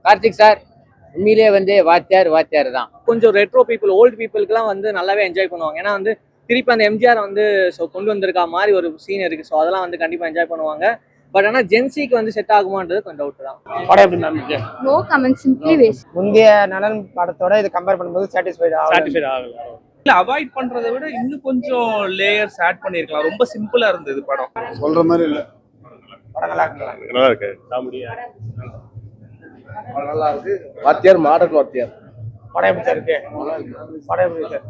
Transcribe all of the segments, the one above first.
Karthik sir உண்மையிலேயே வந்து வாத்தியார் தான். கொஞ்சம் ரெட்ரோ பீப்புள், ஓல்டு பீப்புளுக்குலாம் வந்து நல்லாவே என்ஜாய் பண்ணுவாங்க. ஏன்னா வந்து திருப்பி அந்த எம்ஜிஆர் வந்து கொண்டு வந்திருக்கா மாதிரி ஒரு சீன் இருக்கு. ஸோ அதெல்லாம் வந்து கண்டிப்பா என்ஜாய் பண்ணுவாங்க. பட் ஆனால் ஜென்சிக்கு வந்து செட் ஆகுமான்றது கொஞ்சம் டவுட் தான். படம் எப்படி மேம் இருக்கு? No comment, simply waste. முந்தைய நலன் படத்தோட இது கம்பேர் பண்ணும்போது சாட்டிஸ்ஃபைட் ஆகல. இல்ல அவாய்ட் பண்றதை விட இன்னும் கொஞ்சம் லேயர்ஸ் ஆட் பண்ணிருக்கலாம். ரொம்ப சிம்பிளா இருந்தது படம். சொல்ற மாதிரி இல்ல. படம் நல்லா இருக்கு. நல்லா இருக்கு. காமெடியா நல்லா இருக்கு. வாத்தியார் மாடல் வாத்தியார். படம் எப்படி சார் இருக்கு? படம் எப்படி சார்?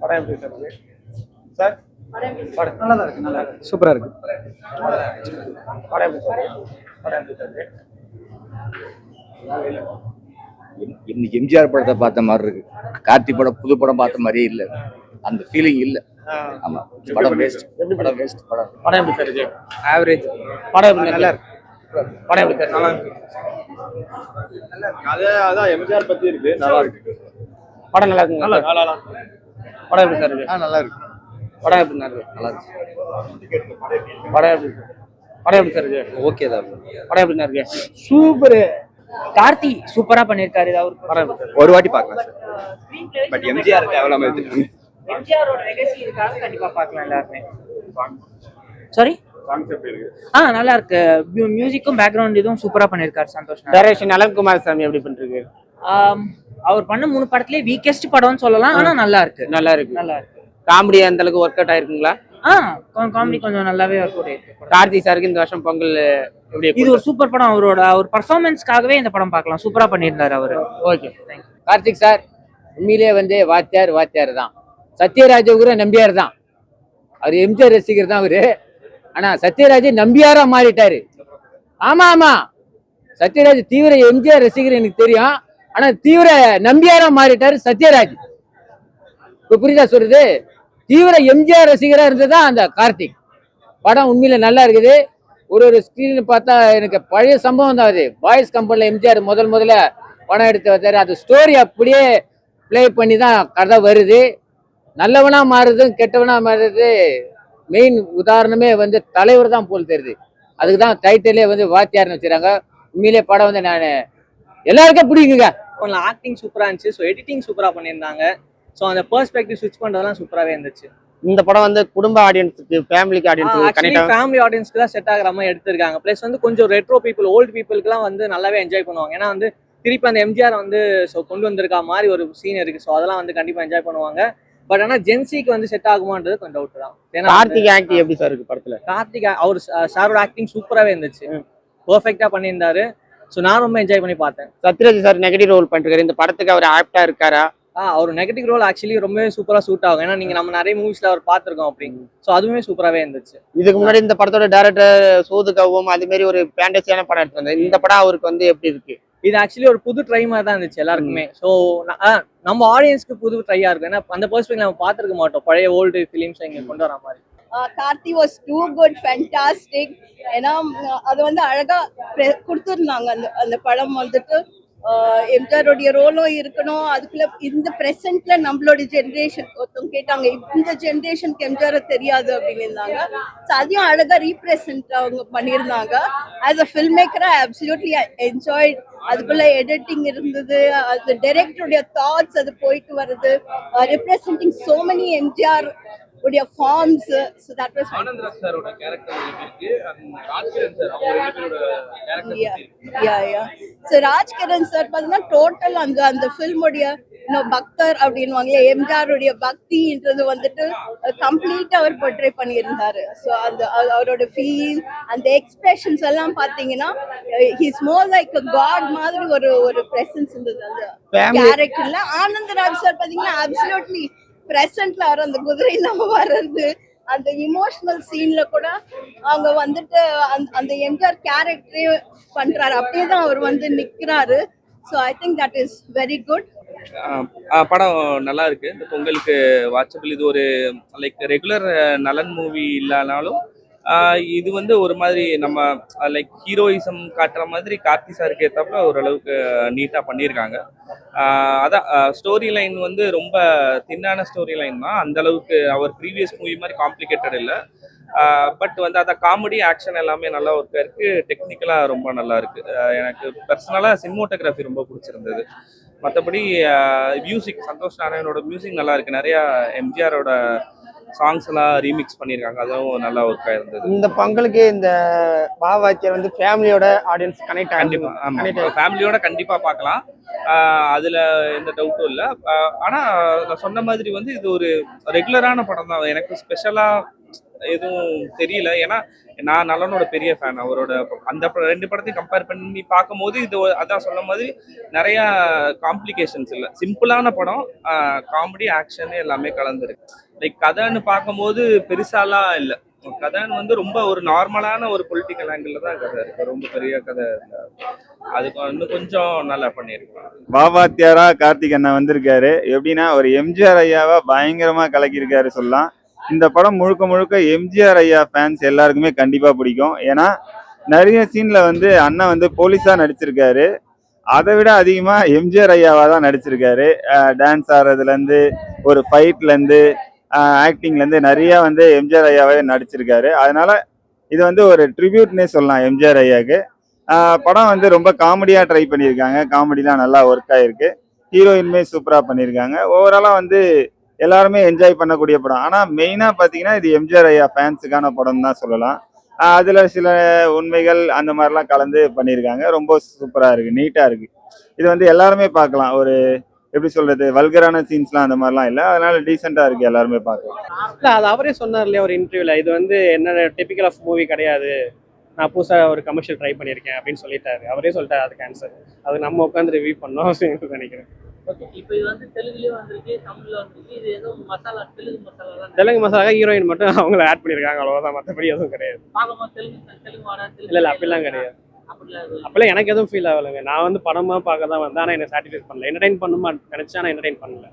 படம் எப்படி சார் இருக்கு? சார் படம் நல்லா இருக்கு. நல்லா இருக்கு. சூப்பரா இருக்கு. படம் எப்படி சார் இருக்கு? படம் எப்படி சார் இருக்கு? இன்னைக்கு எம்ஜிஆர் படத்தை பார்த்த மாதிரி இருக்கு. கார்த்திக் படம் புது படம் பார்த்த மாதிரியே இல்ல. அந்த ஃபீலிங் இல்ல. ஆமா, படம் வேஸ்ட். படம் வேஸ்ட். படம் எப்படி சார் இருக்கு? ஆவரேஜ். படம் எப்படி நல்லா இருக்கு? படம் எப்படி சார்? நல்லா இருக்கு. அதான் எம்ஜிஆர் பத்தி இருக்கு. நல்லா இருக்கு. படம் நல்லா இருக்கு. நல்லா படம் எப்படி சார் இருக்கு? நல்லா இருக்கு. படம் எப்படி நல்லா இருக்கு? நல்லா இருக்கு. படம் எப்படி சார் இருக்கு? ஓகே தான். படம் எப்படி இருக்கு? சூப்பர். கார்த்தி சூப்பரா பண்ணிருக்காரு. படம் ஒரு வாட்டி பார்க்கலாம் சார். பட் எம்ஜிஆர் தேவையில்லாம எடுத்துட்டாங்க. எம்ஜிஆரோட லெகசி இருக்காங்க, கண்டிப்பா பார்க்கலாம் எல்லாருமே. சாரி, நல்லா இருக்கு. மியூசிக்கும் பேக்ரவுண்ட் இதுவும் சூப்பரா பண்ணிருக்காரு சந்தோஷ். டைரக்ஷன் நலன்குமார் சாமி எப்படி பண்றீங்க? அவர் பண்ண 3 படத்திலே வீக்கெஸ்ட் படம்னு சொல்லலாம். ஆனா நல்லா இருக்கு. நல்லா இருக்கு. காமெடி அந்த அளவுக்கு ஒர்க் அவுட் ஆயிருக்குங்களா? காமெடி கொஞ்சம் நல்லாவே ஒர்க் அவுட் ஆயிருக்கு. கார்த்திக் சாருக்கு இந்த வருஷம் பொங்கல் எப்படி? இது ஒரு சூப்பர் படம். அவர் பர்ஃபார்மன்ஸ்க்காகவே இந்த படம் பார்க்கலாம். சூப்பரா பண்ணியிருந்தாரு அவரு. Okay, thank you. கார்த்திக் சார் உண்மையிலேயே வந்து வாத்தியார் தான். சத்யராஜ கூட நம்பியார் தான். அவர் எம்ஜிஆர் ரசிகர் தான் அவரு. ஆனா சத்யராஜ் நம்பியாரா மாறிட்டாரு. ஆமா, சத்யராஜ் தீவிர எம்ஜிஆர் ரசிகர் எனக்கு தெரியும். ஆனா தீவிர நம்பியாரா மாறிட்டாரு சத்யராஜ். இப்ப புரியுதா சொல்றது? தீவிர எம்ஜிஆர் ரசிகரா இருந்ததுதான் அந்த கார்த்திக். படம் உண்மையில நல்லா இருக்குது. ஒரு ஸ்கிரீன் பார்த்தா எனக்கு பழைய சம்பவம் தான் அது. பாய்ஸ் கம்பெனில எம்ஜிஆர் முதல்ல படம் எடுத்து வந்தாரு. அது ஸ்டோரி அப்படியே பிளே பண்ணி தான் கதை வருது. நல்லவனா மாறுது, கெட்டவனா மாறுறது மெயின் உதாரணமே வந்து தலைவர் தான் போல் தெரியுது. அதுக்கு தான் டைட்டிலே வந்து வாத்தியார்னு வச்சுறாங்க. உண்மையிலே படம் வந்து நான் எல்லாருக்கும் பிடிக்குங்க. ஆக்டிங் சூப்பரா இருந்துச்சு. ஸோ எடிட்டிங் சூப்பரா பண்ணியிருந்தாங்க. ஸோ அந்த பெர்ஸ்பெக்டிவ் ஸ்விட்ச் பண்றதெல்லாம் சூப்பராகவே இருந்துச்சு. இந்த படம் வந்து குடும்ப ஆடியன்ஸுக்கு, ஃபேமிலிக்கு ஆடியன்ஸுக்கு, ஃபேமிலி ஆடியன்ஸ்க்கு தான் செட் ஆகிற மாதிரி எடுத்திருக்காங்க. ப்ளஸ் வந்து கொஞ்சம் ரெட்ரோ பீப்புள், ஓல்டு பீப்புளுக்குலாம் வந்து நல்லாவே என்ஜாய் பண்ணுவாங்க. ஏன்னா வந்து திருப்பி அந்த எம்ஜிஆர் வந்து கொண்டு வந்திருக்கா மாதிரி ஒரு சீன் இருக்கு. ஸோ அதெல்லாம் வந்து கண்டிப்பா என்ஜாய் பண்ணுவாங்க. பட் ஆனால் ஜென்சிக்கு வந்து செட் ஆகுமான்றது கொஞ்சம் டவுட் தான். ஏன்னா கார்த்திக் ஆக்டிங் எப்படி சார் இருக்கு படத்துல? கார்த்திக் அவர் சாரோட ஆக்டிங் சூப்பராகவே இருந்துச்சு. பெர்ஃபெக்டா பண்ணியிருந்தாரு. ஸோ நான் ரொம்ப என்ஜாய் பண்ணி பார்த்தேன். சத்யராஜ் சார் நெகட்டிவ் ரோல் பண்ணிருக்காரு. இந்த படத்துக்கு அவர் ஆப்டா இருக்காரா? அவர் நெகட்டிவ் ரோல் ஆக்சுவலி ரொம்பவே சூப்பரா சூட் ஆகும். ஏன்னா நீங்க நம்ம நிறைய மூவிஸ்ல அவர் பார்த்திருக்கோம் அப்படி. ஸோ அதுவுமே சூப்பராகவே இருந்துச்சு. இதுக்கு முன்னாடி இந்த படத்தோட டைரக்டர் சோதுகவும் அது மாதிரி ஒரு ஃபேண்டசியான படம் எடுத்திருந்தாரு. இந்த படம் அவருக்கு வந்து எப்படி இருக்கு? இது ஆக்சுவலி ஒரு புது ட்ரை மாதிரி தான் இருந்துச்சு எல்லாருக்குமே. ஸோ நம்ம ஆடியன்ஸ்க்கு புது ட்ரையா இருக்கும். ஏன்னா அந்த பெர்ஸ்பெக்டிவ் நம்ம பார்த்துருக்க மாட்டோம் பழைய ஓல்டு ஃபிலிம்ஸ் இங்க கொண்டு வர மாதிரி. Karthi was too good, fantastic. ஏன்னா அது வந்து அழகா கொடுத்துருந்தாங்க. அந்த படம் வந்துட்டு எம்ஜிஆருடைய ரோலும் இருக்கணும். அதுக்குள்ள இந்த பிரசன்ட்ல நம்மளோட ஜென்ரேஷன் ஒருத்தவங்க கேட்டாங்க, இந்த ஜென்ரேஷனுக்கு எம்ஜிஆர் தெரியாது அப்படின்னு இருந்தாங்க. ஸோ அதையும் அழகா ரீப்ரெசென்ட் அவங்க பண்ணியிருந்தாங்க. As a film maker I absolutely enjoyed. அதுக்குள்ள எடிட்டிங் இருந்தது, அது டைரக்டருடைய தாட்ஸ், அது போயிட்டு வருது, ரெப்ரசென்டிங் சோ மெனி எம்ஜிஆர் உடைய forms. So that was Anandraj சாரோட கேரக்டர் இருக்கு. ராஜ்கிரண் சார் அவங்க ரெண்டு பேரோட character. Yeah so Rajkiran sir பார்த்தீங்கன்னா டோட்டல் அந்த ஃபில்முடைய பக்தர் அப்படின்வாங்க, எம்ஜிஆருடைய பக்தின்றது வந்துட்டு கம்ப்ளீட்டா அவர் போர்ட்ரே பண்ணியிருந்தாரு. ஸோ அந்த அவரோட ஃபீல், அந்த எக்ஸ்பிரஷன்ஸ் எல்லாம் பார்த்தீங்கன்னா ஹீஸ் மோர் லைக் காட் மாதிரி ஒரு பிரசன்ஸ் இருந்தது அந்த கேரக்டர்ல. ஆனந்தராஜ் சார் பார்த்தீங்கன்னா அப்சல்யூட்லி பிரசன்ட்ல அவர் அந்த குதிரையில வர்றது, அந்த இமோஷனல் சீன்ல கூட அவங்க வந்துட்டு அந்த எம்ஜிஆர் கேரக்டரே பண்றாரு. அப்படியே தான் அவர் வந்து நிக்கிறாரு. So I think that is very good. படம் நல்லா இருக்கு. இந்த பொங்கலுக்கு வாட்சபிள். இது ஒரு லைக் ரெகுலர் நலன் மூவி இல்லைனாலும் இது வந்து ஒரு மாதிரி நம்ம லைக் ஹீரோயிசம் காட்டுற மாதிரி கார்த்தி சாருக்கு ஏற்றாப்புல ஓரளவுக்கு நீட்டாக பண்ணியிருக்காங்க. அதான் ஸ்டோரி லைன் வந்து ரொம்ப தின்னான ஸ்டோரி லைன் தான். அந்த அளவுக்கு அவர் ப்ரீவியஸ் மூவி மாதிரி காம்ப்ளிகேட்டட் இல்லை. பட் வந்து அந்த காமெடி ஆக்ஷன் எல்லாமே நல்லா ஒர்க்காக இருக்கு, டெக்னிக்கலாக ரொம்ப நல்லா இருக்கு. எனக்கு பர்சனலாக சினிமோட்டோகிராஃபி ரொம்ப பிடிச்சிருந்தது. மற்றபடி மியூசிக் சந்தோஷ் நாராயணோட மியூசிக் நல்லா இருக்கு. நிறையா எம்ஜிஆரோட சாங்ஸ் எல்லாம் ரீமிக்ஸ் பண்ணியிருக்காங்க, அதுவும் நல்லா ஒர்க்காக இருந்தது. இந்த பொங்கலுக்கு இந்த பாவாச்சியர் வந்து ஃபேமிலியோட ஆடியன்ஸ் கனெக்ட் கண்டிப்பா ஆமா, ஃபேமிலியோட கண்டிப்பா பார்க்கலாம். அதுல எந்த டவுட்டும் இல்லை. ஆனா நான் சொன்ன மாதிரி வந்து இது ஒரு ரெகுலரான படம் தான். எனக்கு ஸ்பெஷலா எதுவும் தெரியல. ஏன்னா நான் நலனோட பெரிய ஃபேன். அவரோட அந்த ரெண்டு படத்தையும் கம்பேர் பண்ணி பார்க்கும்போது இது அதான் சொன்ன மாதிரி நிறைய காம்ப்ளிகேஷன்ஸ் இல்லை, சிம்பிளான படம். காமெடி ஆக்ஷன் எல்லாமே கலந்துருக்கு. லைக் கதைன்னு பார்க்கும்போது பெருசாலாம் இல்லை. கதைன்னு வந்து ரொம்ப ஒரு நார்மலான ஒரு பொலிட்டிக்கல் ஆங்கிள் தான் கதை இருக்கு, ரொம்ப பெரிய கதை இல்லை. அதுக்கு இன்னும் கொஞ்சம் நல்லா பண்ணியிருக்கலாம். பாவாத்தியாரா கார்த்திக் அண்ணா வந்திருக்காரு. எப்படின்னா ஒரு எம்ஜிஆர் ஐயாவா பயங்கரமா கலக்கியிருக்காரு சொல்லலாம். இந்த படம் முழுக்க முழுக்க எம்ஜிஆர் ஐயா ஃபேன்ஸ் எல்லாருக்குமே கண்டிப்பா பிடிக்கும். ஏன்னா நிறைய சீன்ல வந்து அண்ணன் வந்து போலீஸா நடிச்சிருக்காரு. அதை விட அதிகமா எம்ஜிஆர் ஐயாவா தான் நடிச்சிருக்காரு. டான்ஸ் ஆடுறதுல இருந்து ஒரு ஃபைட்ல இருந்து ஆக்டிங்ல இருந்து நிறைய வந்து எம்ஜிஆர் ஐயாவே நடிச்சிருக்காரு. அதனால இது வந்து ஒரு ட்ரிபியூட்னே சொல்லலாம் எம்ஜிஆர் ஐயாவுக்கு. படம் வந்து ரொம்ப காமெடியா ட்ரை பண்ணியிருக்காங்க, காமெடிலாம் நல்லா ஒர்க் ஆயிருக்கு, ஹீரோயின்மே சூப்பரா பண்ணியிருக்காங்க. ஓவராலா வந்து எல்லாருமே என்ஜாய் பண்ணக்கூடிய படம். ஆனா மெயினா பாத்தீங்கன்னா இது எம்ஜிஆர் ஐயா ஃபேன்ஸுக்கான படம் தான் சொல்லலாம். அதுல சில உண்மைகள் அந்த மாதிரிலாம் கலந்து பண்ணியிருக்காங்க. ரொம்ப சூப்பரா இருக்கு, நீட்டா இருக்கு. இது வந்து எல்லாருமே பார்க்கலாம். ஒரு எப்படி சொல்றது, வல்கரான சீன்ஸ்லாம் அந்த மாதிரிலாம் இல்லை, அதனால டீசெண்டா இருக்கு, எல்லாருமே பார்க்கலாம். இல்லை, அது அவரே சொன்னார் இல்லையா ஒரு இன்டர்வியூல, இது வந்து என்ன டிபிக்கல் ஆஃப் மூவி கிடையாது, நான் புதுசாக ஒரு கமர்ஷியல் ட்ரை பண்ணியிருக்கேன் அப்படின்னு சொல்லிட்டாரு. அவரே சொல்லிட்டாரு அதுக்கு ஆன்சர். அது நம்ம உட்காந்து ரிவ்யூ பண்ணோம் நினைக்கிறேன். இப்போ இது வந்து தெலுங்குலயும் வந்திருக்கு, தமிழ்ல வந்திருக்கு. இது ஏதோ மசாலா, தெலுங்கு மசாலா தெலுங்கு மசாலா ஹீரோயின் மட்டும் அவங்கள ஆட் பண்ணியிருக்காங்க, அவ்வளோதான். மற்றபடி எதுவும் கிடையாது. பார்க்கும்போது தெலுங்கு வாடா, இல்லை இல்லை, அப்படிலாம் கிடையாது. அப்பெல்லாம் எனக்கு எதுவும் ஃபீல் ஆகலைங்க. நான் வந்து படமாக பார்க்க தான் வந்தேன். ஆனால் என்னை சாட்டிஸ்ஃபை பண்ணல. என்டர்டைன் பண்ணுமா நினச்சா, ஆனால் என்டர்டைன் பண்ணல.